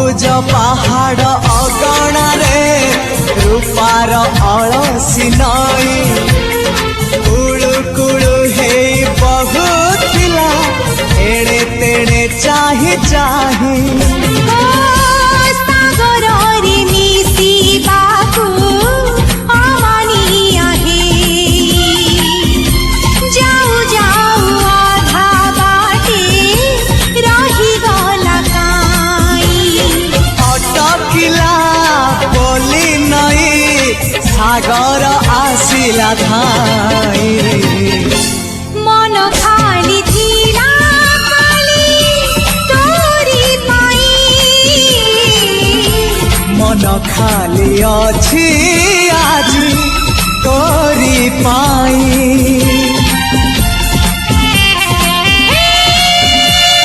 सबुज पहाड़ अगणारे रूपार अलसी नई कुळु कुळु हे बहुथिला एड़े तेड़े चाही चाही सागर आसिला धाई मन खाली थिला खाली तोरी पाई मन खाली अछि आज तोरी पाई।